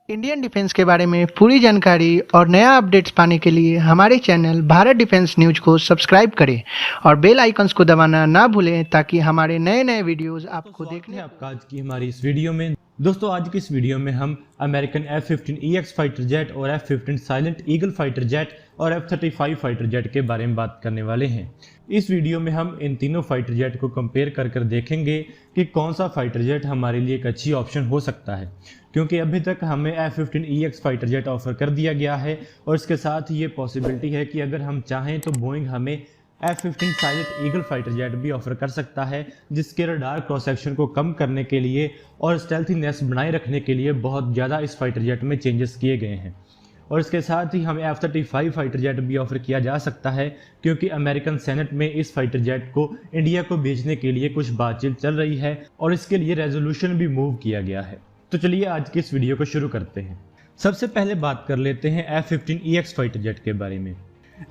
Indian defence के बारे में पूरी जानकारी और नया अपडेट्स पाने के लिए हमारे चैनल भारत डिफेंस न्यूज को सब्सक्राइब करें और बेल आइकन्स को दबाना ना भूलें ताकि हमारे नए नए वीडियोस आपको देखने आपका आज की हमारी इस वीडियो में। दोस्तों आज की इस वीडियो में हम अमेरिकन F-15EX फाइटर जेट और F-15 silent eagle fighter jet और F-35 फाइटर जेट के बारे में बात करने वाले हैं। इस वीडियो में हम इन तीनों फाइटर जेट को कंपेयर कर देखेंगे कि कौन सा फाइटर जेट हमारे लिए एक अच्छी ऑप्शन हो सकता है, क्योंकि अभी तक हमें F-15EX फाइटर जेट ऑफर कर दिया गया है और इसके साथ ही ये पॉसिबिलिटी है कि अगर हम चाहें तो बोइंग हमें F-15 silent eagle fighter jet भी ऑफर कर सकता है, जिसके रडार क्रॉस सेक्शन को कम करने के लिए और स्टेल्थीनेस बनाए रखने के लिए बहुत ज़्यादा इस फाइटर जेट में चेंजेस किए गए हैं। और इसके साथ ही हमें F-35 फाइटर जेट भी ऑफर किया जा सकता है, क्योंकि अमेरिकन सेनेट में इस फाइटर जेट को इंडिया को भेजने के लिए कुछ बातचीत चल रही है और इसके लिए रेजोल्यूशन भी मूव किया गया है। तो चलिए आज की इस वीडियो को शुरू करते हैं। सबसे पहले बात कर लेते हैं F-15EX फाइटर जेट के बारे में।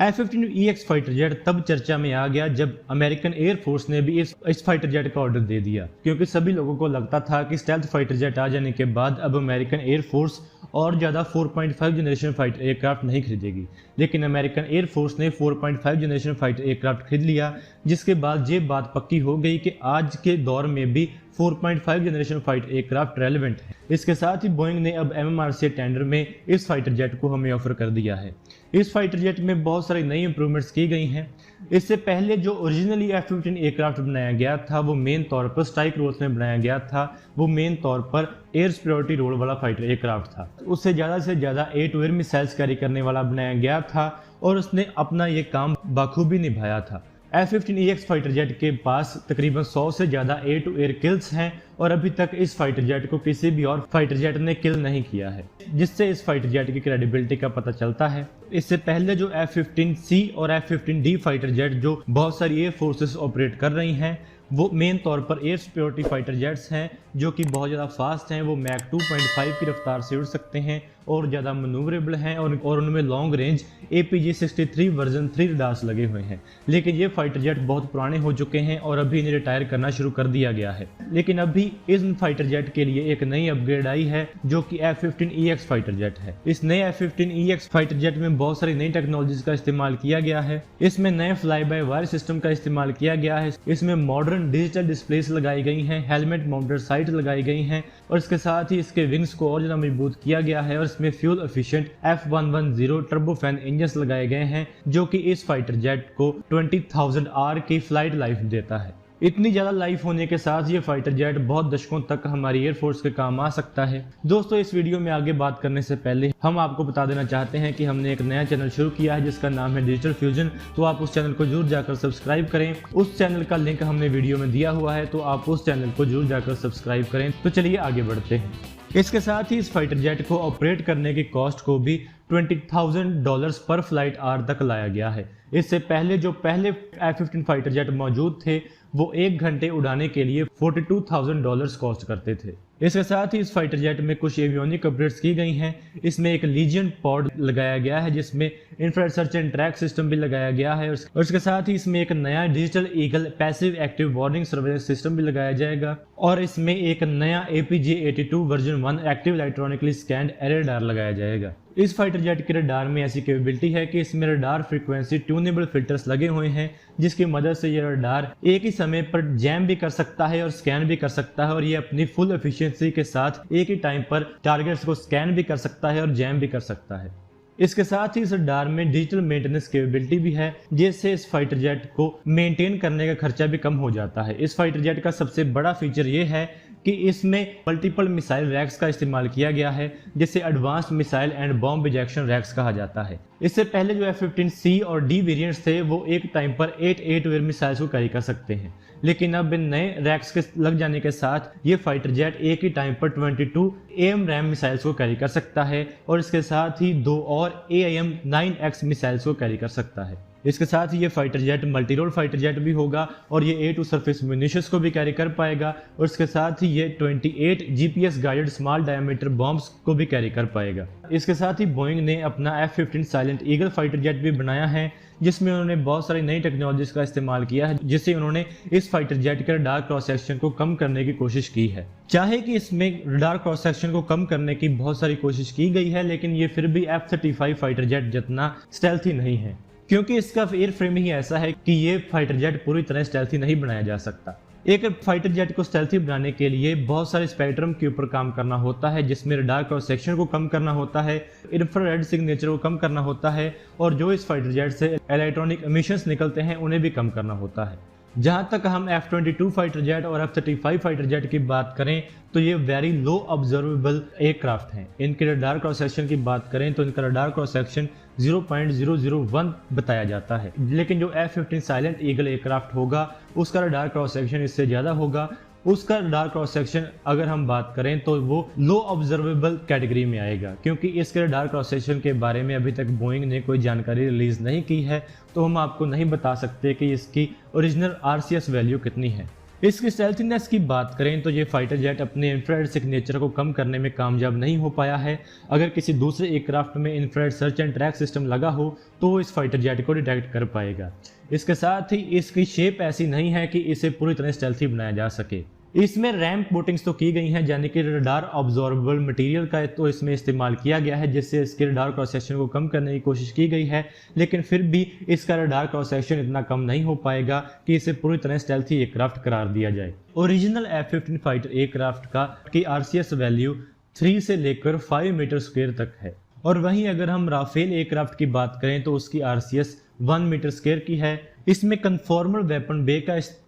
F-15EX फाइटर जेट तब चर्चा में आ गया जब अमेरिकन एयरफोर्स ने भी इस फाइटर जेट का ऑर्डर दे दिया, क्योंकि सभी लोगों को लगता था कि स्टेल्थ फाइटर जेट आ जाने के बाद अब अमेरिकन एयरफोर्स और ज़्यादा 4.5 जनरेशन फाइटर एयरक्राफ्ट नहीं खरीदेगी। लेकिन अमेरिकन एयरफोर्स ने 4.5 जनरेशन फाइटर एयरक्राफ्ट खरीद लिया, जिसके बाद ये बात पक्की हो गई कि आज के दौर में भी 4.5 जनरेशन फाइटर एयरक्राफ्ट रेलेवेंट है। इसके साथ ही बोइंग ने अब MMRCA टेंडर में इस फाइटर जेट को हमें ऑफर कर दिया है। इस फाइटर जेट में बहुत सारी नई इंप्रूवमेंट्स की गई हैं। इससे पहले जो ओरिजिनली F-15 एयरक्राफ्ट बनाया गया था वो मेन तौर पर स्ट्राइक रोल्स में बनाया गया था, वो मेन तौर पर एयर सुपीरियरिटी रोल वाला फाइटर एयरक्राफ्ट था। उससे ज़्यादा air to air missiles carry करने वाला बनाया गया था और उसने अपना ये काम बखूबी निभाया था। F-15EX फाइटर जेट के पास तकरीबन 100 से ज़्यादा एयर टू एयर किल्स हैं और अभी तक इस फाइटर जेट को किसी भी और फाइटर जेट ने किल नहीं किया है, जिससे इस फाइटर जेट की क्रेडिबिलिटी का पता चलता है। इससे पहले जो F-15C और F-15D फाइटर जेट जो बहुत सारी एयर फोर्सेस ऑपरेट कर रही हैं, वो मेन तौर पर एयर सुपीरियरिटी फाइटर जेट्स हैं जो कि बहुत ज़्यादा फास्ट हैं। वो मैक 2.5 की रफ्तार से उड़ सकते हैं और ज़्यादा मनूवरेबल हैं और उनमें long range APG-63 version 3 radars लगे हुए हैं। लेकिन ये फाइटर जेट बहुत पुराने हो चुके हैं और अभी इन्हें रिटायर करना शुरू कर दिया गया है। लेकिन अभी इस फाइटर जेट के लिए एक नई अपग्रेड आई है जो कि F-15EX फाइटर जेट है। इस नए F-15EX फाइटर जेट में बहुत सारी नई टेक्नोलॉजीज का इस्तेमाल किया गया है। इसमें नए फ्लाई बाय वायर सिस्टम का इस्तेमाल किया गया है। इसमें मॉडर्न डिजिटल डिस्प्लेस लगाई गई हैं, हेलमेट माउंटेड साइट लगाई गई हैं और इसके साथ ही इसके विंग्स को और ज़्यादा मजबूत किया गया है और इसमें fuel efficient F110 turbofan engine लगाए गए हैं, जो कि इस फाइटर जेट को 20,000 आवर की फ्लाइट लाइफ देता है। इतनी ज़्यादा लाइफ होने के साथ ये फाइटर जेट बहुत दशकों तक हमारी एयरफोर्स के काम आ सकता है। दोस्तों इस वीडियो में आगे बात करने से पहले हम आपको बता देना चाहते हैं कि हमने एक नया चैनल शुरू किया है जिसका नाम है डिजिटल फ्यूजन। तो आप उस चैनल को जरूर जाकर सब्सक्राइब करें। उस चैनल का लिंक हमने वीडियो में दिया हुआ है, तो आप उस चैनल को जरूर जाकर सब्सक्राइब करें। तो चलिए आगे बढ़ते हैं। इसके साथ ही इस फाइटर जेट को ऑपरेट करने की कॉस्ट को भी $20,000 पर फ्लाइट आवर तक लाया गया है। इससे पहले जो पहले F-15 फाइटर जेट मौजूद थे वो 1 घंटे उड़ाने के लिए $42,000 कॉस्ट करते थे। इसके साथ ही इस फाइटर जेट में कुछ एवियोनिक अपग्रेड्स की गई हैं। इसमें एक लीजियन पॉड लगाया गया है जिसमें infrared search and track system भी लगाया गया है और इसके साथ ही इसमें एक नया digital eagle passive active warning surveillance system भी लगाया जाएगा और इसमें एक नया APG-82 version 1 active electronically scanned air radar लगाया जाएगा। इस फाइटर जेट के रडार में ऐसी कैपेबिलिटी है कि इसमें रडार फ्रीक्वेंसी ट्यूनेबल फिल्टर्स लगे हुए हैं, जिसकी मदद से ये रडार एक ही समय पर जैम भी कर सकता है और स्कैन भी कर सकता है और ये अपनी फुल एफिशिएंसी के साथ एक ही टाइम पर टारगेट्स को स्कैन भी कर सकता है और जैम भी कर सकता है। इसके साथ ही इस रडार में डिजिटल मेंटेनेंस कैपेबिलिटी भी है, जिससे इस फाइटर जेट को मेंटेन करने का खर्चा भी कम हो जाता है। इस फाइटर जेट का सबसे बड़ा फीचर ये है कि इसमें मल्टीपल मिसाइल रैक्स का इस्तेमाल किया गया है, जिसे advanced missile and bomb ejection racks कहा जाता है। इससे पहले जो F-15C और D वेरिएंट्स थे वो एक टाइम पर 8 एयर टू एयर मिसाइल्स को कैरी कर सकते हैं, लेकिन अब इन नए रैक्स के लग जाने के साथ ये फाइटर जेट एक ही टाइम पर 22 AMRAAM मिसाइल्स को कैरी कर सकता है और इसके साथ ही 2 और AIM-9X मिसाइल्स को कैरी कर सकता है। इसके साथ ही ये fighter jet multi role fighter jet भी होगा और ये एयर टू सरफेस म्यूनिशंस को भी कैरी कर पाएगा और इसके साथ ही ये 28 GPS guided small diameter bombs को भी कैरी कर पाएगा। इसके साथ ही बोइंग ने अपना F-15 silent eagle fighter jet भी बनाया है, जिसमें उन्होंने बहुत सारी नई टेक्नोलॉजीज का इस्तेमाल किया है, जिससे उन्होंने इस फाइटर जेट के रडार क्रॉस सेक्शन को कम करने की कोशिश की है। चाहे कि इसमें रडार क्रॉस सेक्शन को कम करने की बहुत सारी कोशिश की गई है, लेकिन ये फिर भी F-35 फाइटर जेट जितना स्टेल्थी नहीं है, क्योंकि इसका एयर फ्रेम ही ऐसा है कि ये फाइटर जेट पूरी तरह स्टेल्थी नहीं बनाया जा सकता। एक फाइटर जेट को स्टेल्थी बनाने के लिए बहुत सारे स्पेक्ट्रम के ऊपर काम करना होता है, जिसमें रडार क्रॉस सेक्शन को कम करना होता है, इंफ्रारेड सिग्नेचर को कम करना होता है, और जो इस फाइटर जेट से इलेक्ट्रॉनिक एमिशंस निकलते हैं उन्हें भी कम करना होता है। जहां तक हम F-22 फाइटर जेट और F-35 फाइटर जेट की बात करें तो ये वेरी लो ऑब्जर्वेबल एयरक्राफ्ट हैं। इनके रडार क्रॉस सेक्शन की बात करें तो इनका रडार क्रॉस सेक्शन 0.001 बताया जाता है, लेकिन जो F-15 साइलेंट ईगल एयरक्राफ्ट होगा उसका रडार क्रॉस सेक्शन इससे ज़्यादा होगा। उसका रडार क्रॉस सेक्शन अगर हम बात करें तो वो लो ऑब्जर्वेबल कैटेगरी में आएगा, क्योंकि इसके रडार क्रॉस सेक्शन के बारे में अभी तक बोइंग ने कोई जानकारी रिलीज नहीं की है, तो हम आपको नहीं बता सकते कि इसकी ओरिजिनल RCS वैल्यू कितनी है। इसकी स्टेल्थीनेस की बात करें तो ये फाइटर जेट अपने इंफ्रारेड सिग्नेचर को कम करने में कामयाब नहीं हो पाया है। अगर किसी दूसरे एयरक्राफ्ट में infrared search and track system लगा हो तो वो इस फाइटर जेट को डिटेक्ट कर पाएगा। इसके साथ ही इसकी शेप ऐसी नहीं है कि इसे पूरी तरह स्टेल्थी बनाया जा सके। इसमें रैम्प कोटिंग्स तो की गई हैं, यानी कि रडार ऑब्जॉर्बेबल मटेरियल का तो इसमें इस्तेमाल किया गया है, जिससे इसके रडार क्रॉस सेक्शन को कम करने की कोशिश की गई है, लेकिन फिर भी इसका रडार क्रॉस सेक्शन इतना कम नहीं हो पाएगा कि इसे पूरी तरह स्टेल्थी एयरक्राफ्ट करार दिया जाए। ओरिजिनल F-15 फाइटर एयरक्राफ्ट की RCS वैल्यू 3 से लेकर 5 मीटर स्क्वायर तक है, और वहीं अगर हम राफेल एयरक्राफ्ट की बात करें तो उसकी RCS 1 मीटर स्क्वायर की है। इसमें कन्फॉर्मर वेपन बे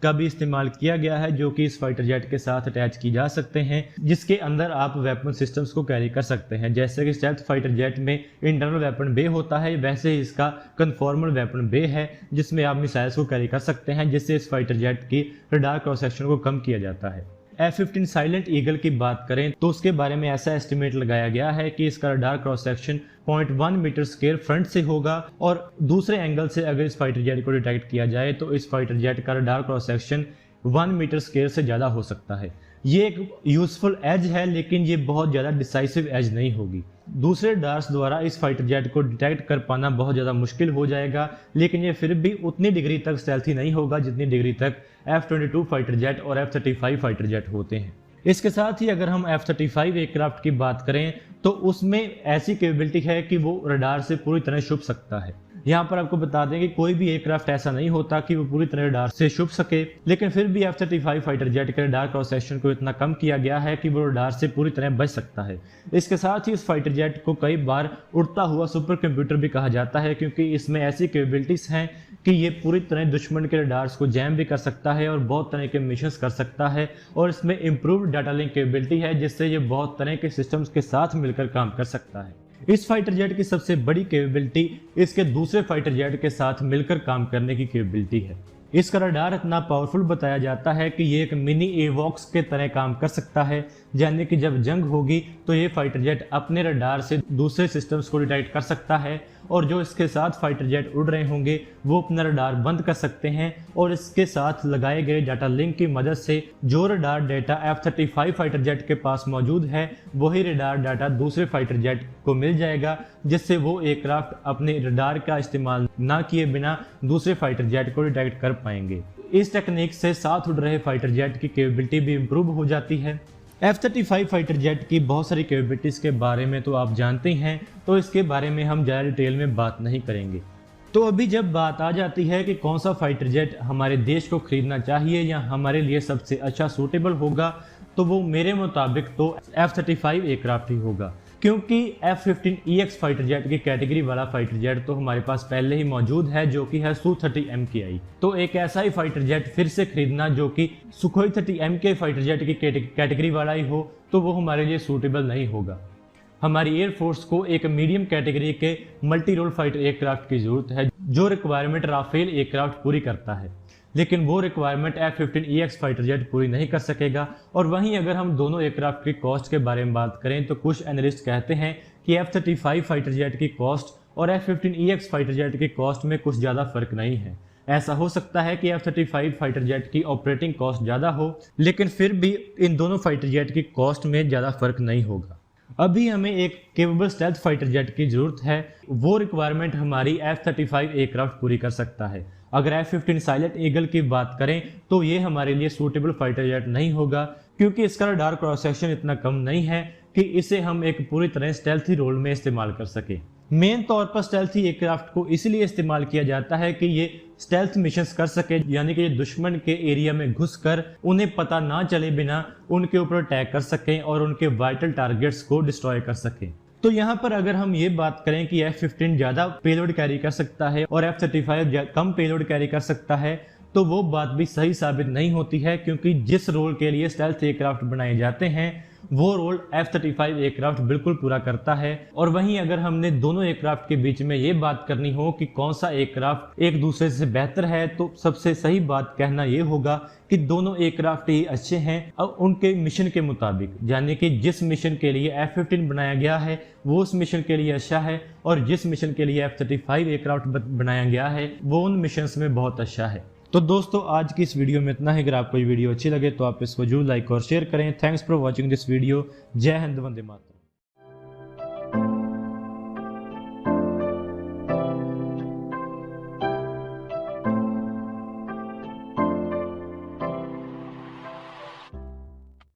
का भी इस्तेमाल किया गया है, जो कि इस फाइटर जेट के साथ अटैच की जा सकते हैं, जिसके अंदर आप वेपन सिस्टम्स को कैरी कर सकते हैं। जैसे कि स्टेल्थ फाइटर जेट में इंटरनल वेपन बे होता है, वैसे ही इसका कन्फॉर्मर वेपन बे है, जिसमें आप मिसाइल्स को कैरी कर सकते हैं, जिससे इस फाइटर जेट की रडार क्रॉस सेक्शन को कम किया जाता है। F-15 साइलेंट ईगल की बात करें तो उसके बारे में ऐसा एस्टिमेट लगाया गया है कि इसका radar cross section 0.1 metre square front से होगा, और दूसरे एंगल से अगर इस फाइटर जेट को डिटेक्ट किया जाए तो इस फाइटर जेट का radar cross section 1 metre square से ज़्यादा हो सकता है। ये एक यूजफुल एज है, लेकिन ये बहुत ज़्यादा डिसाइसिव एज नहीं होगी। दूसरे रडार्स द्वारा इस फाइटर जेट को डिटेक्ट कर पाना बहुत ज़्यादा मुश्किल हो जाएगा, लेकिन ये फिर भी उतनी डिग्री तक स्टेल्थी नहीं होगा जितनी डिग्री तक F-22 फाइटर जेट और F-35 फाइटर जेट होते हैं। इसके साथ ही अगर हम F-35 एयरक्राफ्ट की बात करें तो उसमें ऐसी कैपेबिलिटी है कि वो रडार से पूरी तरह छुप सकता है। यहाँ पर आपको बता दें कि कोई भी एयरक्राफ्ट ऐसा नहीं होता कि वो पूरी तरह रडार से छुप सके, लेकिन फिर भी F-35 फाइटर जेट के रडार क्रॉस सेक्शन को इतना कम किया गया है कि वो रडार से पूरी तरह बच सकता है। इसके साथ ही इस फाइटर जेट को कई बार उड़ता हुआ सुपर कंप्यूटर भी कहा जाता है, क्योंकि इसमें ऐसी कैपेबिलिटीज हैं कि ये पूरी तरह दुश्मन के रडार्स को जैम भी कर सकता है और बहुत तरह के मिशंस कर सकता है, और इसमें इंप्रूव्ड डाटा लिंक कैपेबिलिटी है, जिससे ये बहुत तरह के सिस्टम्स के साथ मिलकर काम कर सकता है। इस फाइटर जेट की सबसे बड़ी कैपेबिलिटी इसके दूसरे फाइटर जेट के साथ मिलकर काम करने की कैपेबिलिटी है। इसका रडार इतना पावरफुल बताया जाता है कि ये एक मिनी एवॉक्स के तरह काम कर सकता है, यानी कि जब जंग होगी तो ये फाइटर जेट अपने रडार से दूसरे सिस्टम्स को डिटेक्ट कर सकता है, और जो इसके साथ फाइटर जेट उड़ रहे होंगे वो अपना रडार बंद कर सकते हैं, और इसके साथ लगाए गए डाटा लिंक की मदद से जो radar data F-35 fighter jet के पास मौजूद है वही रडार डाटा दूसरे फाइटर जेट को मिल जाएगा, जिससे वो एयरक्राफ्ट अपने रडार का इस्तेमाल ना किए बिना दूसरे फाइटर जेट को डिटेक्ट कर पाएंगे। इस टेक्निक से साथ उड़ रहे फाइटर जेट की कैपेबिलिटी भी इम्प्रूव हो जाती है। F-35 फाइटर जेट की बहुत सारी कैपेबिलिटीज़ के बारे में तो आप जानते हैं, तो इसके बारे में हम ज़्यादा डिटेल में बात नहीं करेंगे। तो अभी जब बात आ जाती है कि कौन सा फाइटर जेट हमारे देश को खरीदना चाहिए या हमारे लिए सबसे अच्छा सूटेबल होगा, तो वो मेरे मुताबिक तो F-35 एयरक्राफ्ट ही होगा, क्योंकि F-15EX फाइटर जेट की कैटेगरी वाला फाइटर जेट तो हमारे पास पहले ही मौजूद है, जो कि है Su-30 MKI। तो एक ऐसा ही फाइटर जेट फिर से खरीदना जो कि Sukhoi 30 MKI फाइटर जेट की कैटेगरी वाला ही हो, तो वो हमारे लिए सूटेबल नहीं होगा। हमारी एयरफोर्स को एक मीडियम कैटेगरी के मल्टी रोल फाइटर एयरक्राफ्ट की जरूरत है, जो रिक्वायरमेंट राफेल एयरक्राफ्ट पूरी करता है, लेकिन वो रिक्वायरमेंट F-15EX फाइटर जेट पूरी नहीं कर सकेगा। और वहीं अगर हम दोनों एयरक्राफ्ट की कॉस्ट के बारे में बात करें तो कुछ एनालिस्ट कहते हैं कि F-35 फाइटर जेट की कॉस्ट और F-15EX फाइटर जेट की कॉस्ट में कुछ ज़्यादा फर्क नहीं है। ऐसा हो सकता है कि F-35 फाइटर जेट की ऑपरेटिंग कॉस्ट ज़्यादा हो, लेकिन फिर भी इन दोनों फाइटर जेट की कॉस्ट में ज़्यादा फर्क नहीं होगा। अभी हमें एक केपेबल स्टेल्थ फाइटर जेट की जरूरत है। वो रिक्वायरमेंट हमारी F-35 एयरक्राफ्ट पूरी कर सकता है। अगर F-15 साइलेंट ईगल की बात करें तो ये हमारे लिए सूटेबल फाइटर जेट नहीं होगा, क्योंकि इसका रडार क्रॉस सेक्शन इतना कम नहीं है कि इसे हम एक पूरी तरह स्टेल्थी रोल में इस्तेमाल कर सके। मेन तौर पर स्टेल्थी एयरक्राफ्ट को इसलिए इस्तेमाल किया जाता है कि ये स्टेल्थ मिशंस कर सके, यानी कि ये दुश्मन के एरिया में घुसकर उन्हें पता ना चले बिना उनके ऊपर अटैक कर सकें और उनके वाइटल टारगेट्स को डिस्ट्रॉय कर सकें। तो यहाँ पर अगर हम ये बात करें कि F-15 ज़्यादा पेलोड कैरी कर सकता है और F-35 कम पेलोड कैरी कर सकता है, तो वो बात भी सही साबित नहीं होती है, क्योंकि जिस रोल के लिए स्टेल्थ एयरक्राफ्ट बनाए जाते हैं वो रोल F-35 एयरक्राफ्ट बिल्कुल पूरा करता है। और वहीं अगर हमने दोनों एयरक्राफ्ट के बीच में ये बात करनी हो कि कौन सा एयरक्राफ्ट एक दूसरे से बेहतर है, तो सबसे सही बात कहना ये होगा कि दोनों एयरक्राफ्ट ही अच्छे हैं और उनके मिशन के मुताबिक, यानी कि जिस मिशन के लिए F-15 बनाया गया है वो उस मिशन के लिए अच्छा है, और जिस मिशन के लिए F-35 एयरक्राफ्ट बनाया गया है वो उन मिशंस में बहुत अच्छा है। तो दोस्तों आज की इस वीडियो में इतना ही। अगर आपको ये वीडियो अच्छी लगे तो आप इसको जरूर लाइक और शेयर करें। Thanks for watching this video. जय हिंद, वंदे मातरम।